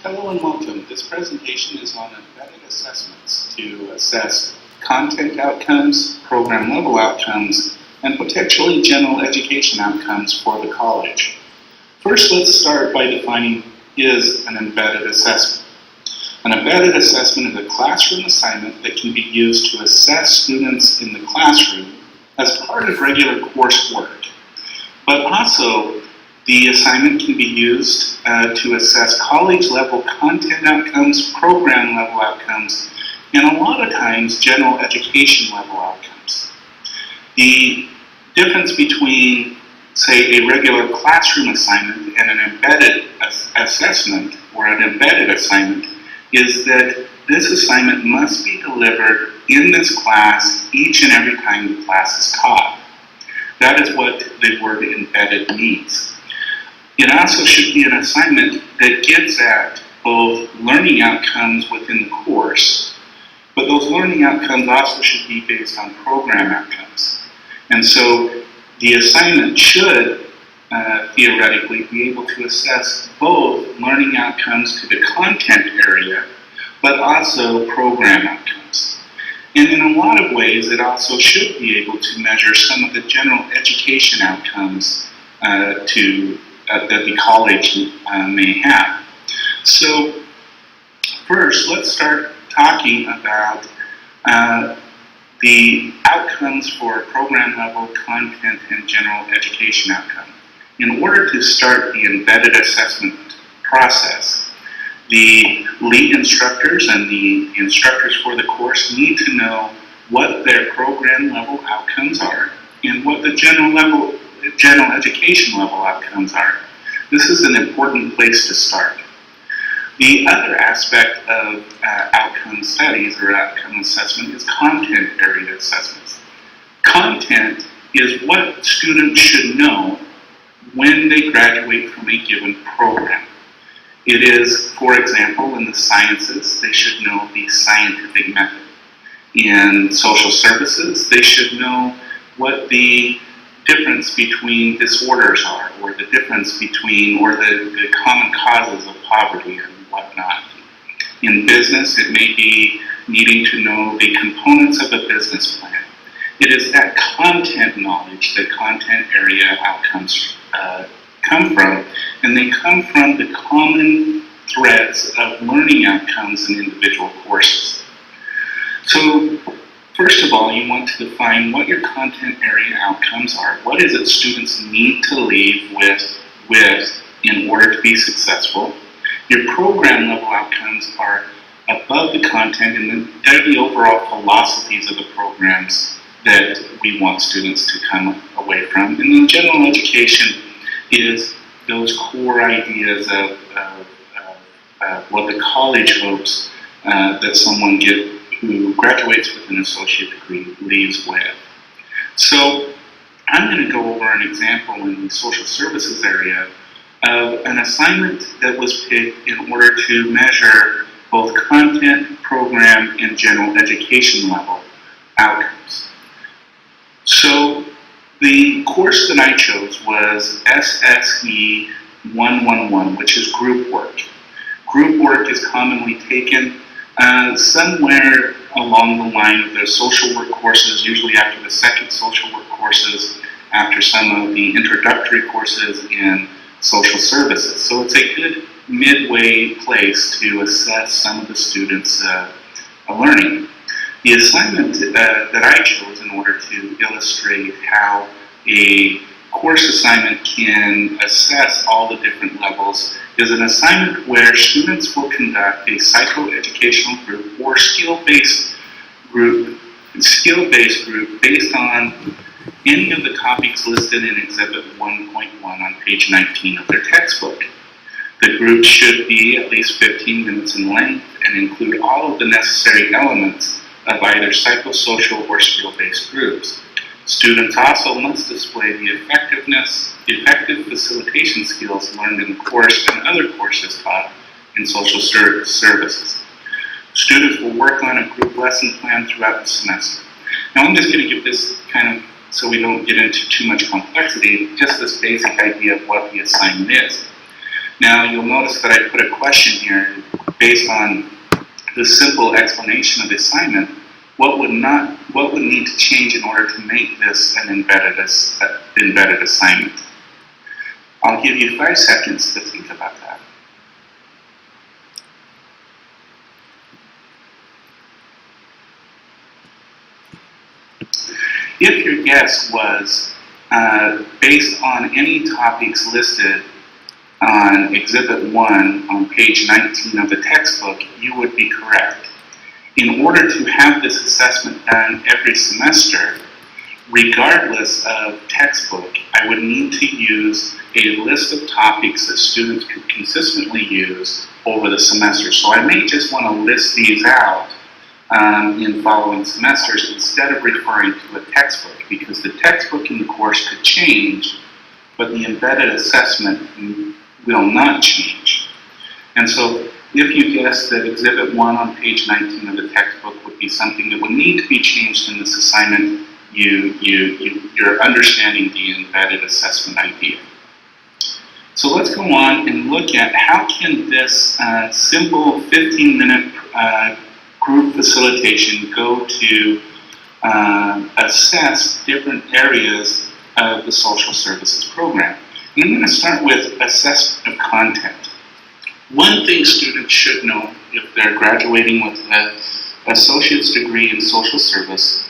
Hello and welcome. This presentation is on embedded assessments to assess content outcomes, program level outcomes, and potentially general education outcomes for the college. First, let's start by defining is an embedded assessment. An embedded assessment is a classroom assignment that can be used to assess students in the classroom as part of regular coursework, but also the assignment can be used to assess college-level content outcomes, program-level outcomes, and a lot of times general education-level outcomes. The difference between, say, a regular classroom assignment and an embedded assessment or an embedded assignment is that this assignment must be delivered in this class each and every time the class is taught. That is what the word embedded means. It also should be an assignment that gets at both learning outcomes within the course, but those learning outcomes also should be based on program outcomes. And so the assignment should theoretically be able to assess both learning outcomes to the content area, but also program outcomes. And in a lot of ways, it also should be able to measure some of the general education outcomes that the college may have. So first, let's start talking about the outcomes for program level content and general education outcome. In order to start the embedded assessment process, the lead instructors and the instructors for the course need to know what their program level outcomes are and what the general education level outcomes are. This is an important place to start. The other aspect of outcome studies or outcome assessment is content area assessments. Content is what students should know when they graduate from a given program. It is, for example, in the sciences, they should know the scientific method. In social services, they should know what the difference between disorders are, or the difference between, or the common causes of poverty and whatnot. In business, it may be needing to know the components of a business plan. It is that content knowledge that content area outcomes come from, and they come from the common threads of learning outcomes in individual courses. So, first of all, you want to define what your content area outcomes are. What is it students need to leave with in order to be successful? Your program level outcomes are above the content, and they're the overall philosophies of the programs that we want students to come away from. And then general education is those core ideas of what the college hopes that someone who graduates with an associate degree leaves with. So I'm going to go over an example in the social services area of an assignment that was picked in order to measure both content, program, and general education level outcomes. So the course that I chose was SSE 111, which is group work. Group work is commonly taken somewhere along the line of the social work courses, usually after the second social work courses, after some of the introductory courses in social services. So it's a good midway place to assess some of the students' learning. The assignment that I chose in order to illustrate how a course assignment can assess all the different levels is an assignment where students will conduct a psychoeducational group or skill-based group based on any of the topics listed in Exhibit 1.1 on page 19 of their textbook. The group should be at least 15 minutes in length and include all of the necessary elements of either psychosocial or skill-based groups. Students also must display the effective facilitation skills learned in the course and other courses taught in social services. Students will work on a group lesson plan throughout the semester. Now I'm just going to give this kind of, so we don't get into too much complexity, just this basic idea of what the assignment is. Now you'll notice that I put a question here based on the simple explanation of the assignment. What would need to change in order to make this an embedded assignment? I'll give you 5 seconds to think about that. If your guess was based on any topics listed on Exhibit 1 on page 19 of the textbook, you would be correct. In order to have this assessment done every semester, regardless of textbook, I would need to use a list of topics that students could consistently use over the semester. So I may just want to list these out in following semesters instead of referring to a textbook, because the textbook in the course could change, but the embedded assessment will not change. And so if you guess that Exhibit 1 on page 19 of the textbook would be something that would need to be changed in this assignment, you're understanding the embedded assessment idea. So let's go on and look at how can this simple 15-minute group facilitation go to assess different areas of the social services program. And I'm going to start with assessment of content. One thing students should know if they're graduating with an associate's degree in social service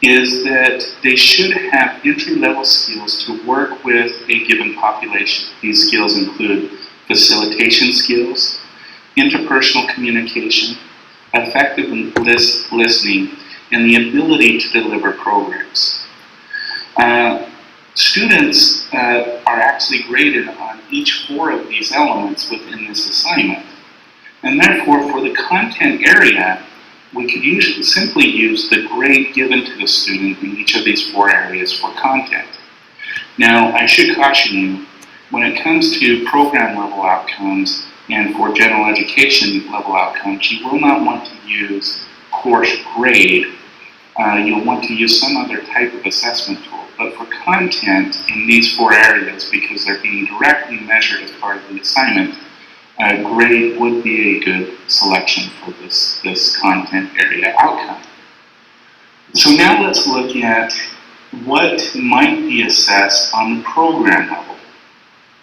is that they should have entry-level skills to work with a given population. These skills include facilitation skills, interpersonal communication, effective listening, and the ability to deliver programs. Students are actually graded on each 4 of these elements within this assignment. And therefore, for the content area, we could simply use the grade given to the student in each of these 4 areas for content. Now, I should caution you, when it comes to program level outcomes and for general education level outcomes, you will not want to use course grade. You'll want to use some other type of assessment tool. But for content in these 4 areas, because they're being directly measured as part of the assignment, grade would be a good selection for this content area outcome. So now let's look at what might be assessed on the program level.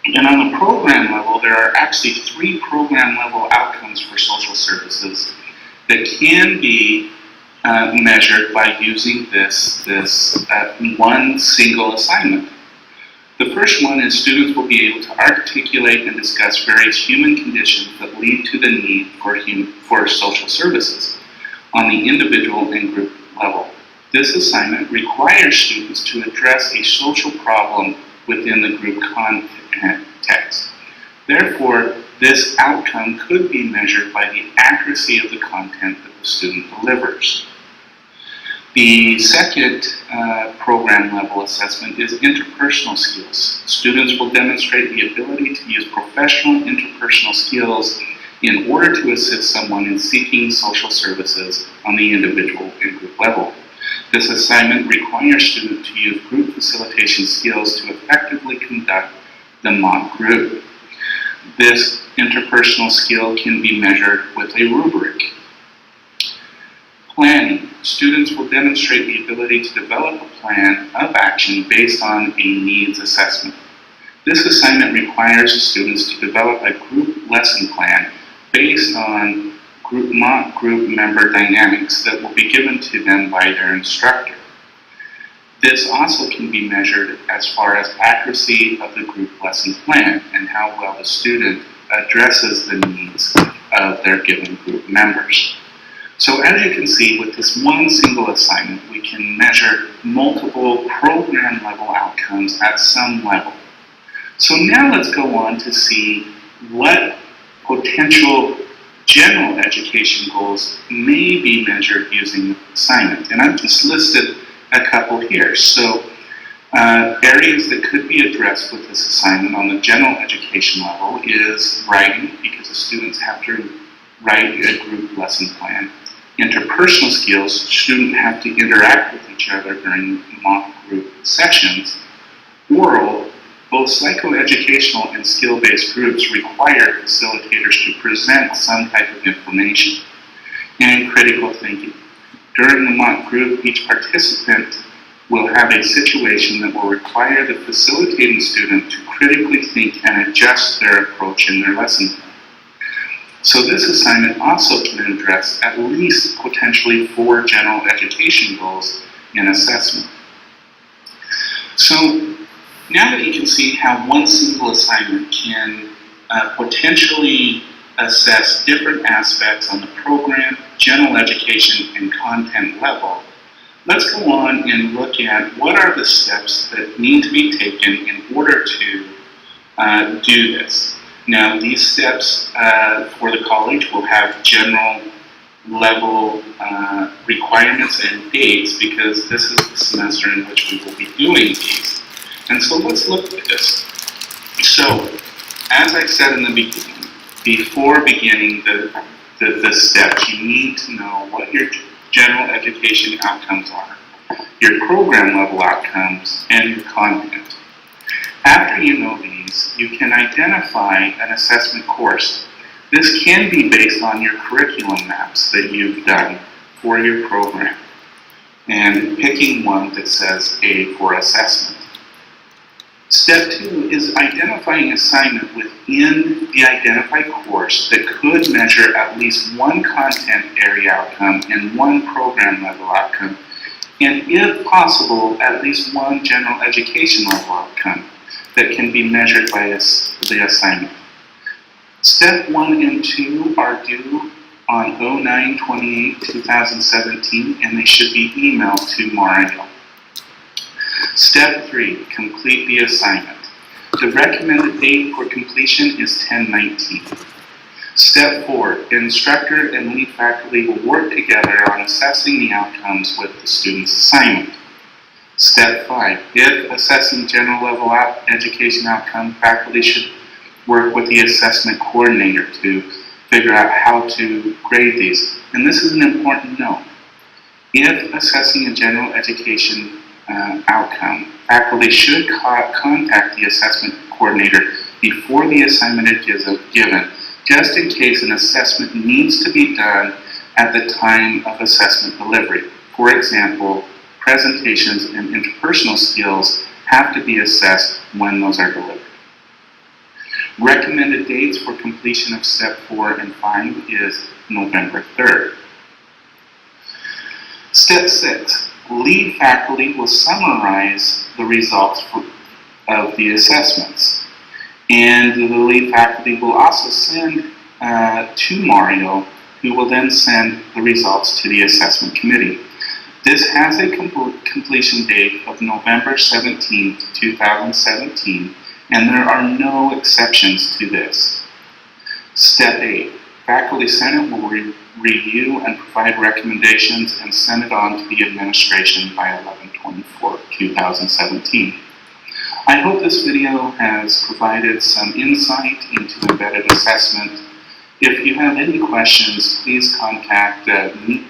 And on the program level, there are actually 3 program level outcomes for social services that can be measured by using this one single assignment. The first one is students will be able to articulate and discuss various human conditions that lead to the need for social services on the individual and group level. This assignment requires students to address a social problem within the group context. Therefore, this outcome could be measured by the accuracy of the content that the student delivers. The second program level assessment is interpersonal skills. Students will demonstrate the ability to use professional interpersonal skills in order to assist someone in seeking social services on the individual and group level. This assignment requires students to use group facilitation skills to effectively conduct the mock group. This interpersonal skill can be measured with a rubric. Planning. Students will demonstrate the ability to develop a plan of action based on a needs assessment. This assignment requires the students to develop a group lesson plan based on mock group member dynamics that will be given to them by their instructor. This also can be measured as far as accuracy of the group lesson plan and how well the student addresses the needs of their given group members. So as you can see, with this one single assignment, we can measure multiple program level outcomes at some level. So now let's go on to see what potential general education goals may be measured using the assignment. And I've just listed a couple here. So areas that could be addressed with this assignment on the general education level is writing, because the students have to write a group lesson plan. Interpersonal skills, students have to interact with each other during mock group sessions. Oral, Both psychoeducational and skill-based groups require facilitators to present some type of information. And in critical thinking, during the mock group, each participant will have a situation that will require the facilitating student to critically think and adjust their approach in their lesson plan. So this assignment also can address at least potentially 4 general education goals in assessment. So now that you can see how one single assignment can potentially assess different aspects on the program, general education, and content level, let's go on and look at what are the steps that need to be taken in order to do this. Now, these steps for the college will have general level requirements and dates because this is the semester in which we will be doing these. And so let's look at this. So, as I said in the beginning, before beginning the steps, you need to know what your general education outcomes are, your program level outcomes, and your content. After you know these, you can identify an assessment course. This can be based on your curriculum maps that you've done for your program, and picking one that says A for assessment. Step 2 is identifying assignment within the identified course that could measure at least one content area outcome and one program level outcome, and if possible, at least one general education level outcome that can be measured by the assignment. Step 1 and 2 are due on 09/28/2017, and they should be emailed to Mario. Step 3, complete the assignment. The recommended date for completion is 10/19. Step 4, instructor and lead faculty will work together on assessing the outcomes with the student's assignment. Step 5, if assessing general level education outcome, faculty should work with the assessment coordinator to figure out how to grade these. And this is an important note. If assessing a general education outcome, faculty should contact the assessment coordinator before the assignment is given, just in case an assessment needs to be done at the time of assessment delivery. For example, presentations and interpersonal skills have to be assessed when those are delivered. Recommended dates for completion of Step 4 and 5 is November 3rd. Step 6. Lead faculty will summarize the results of the assessments. And the lead faculty will also send to Mario, who will then send the results to the assessment committee. This has a completion date of November 17th, 2017, and there are no exceptions to this. Step 8. Faculty Senate will review and provide recommendations and send it on to the administration by 11/24/2017. I hope this video has provided some insight into embedded assessment. If you have any questions, please contact me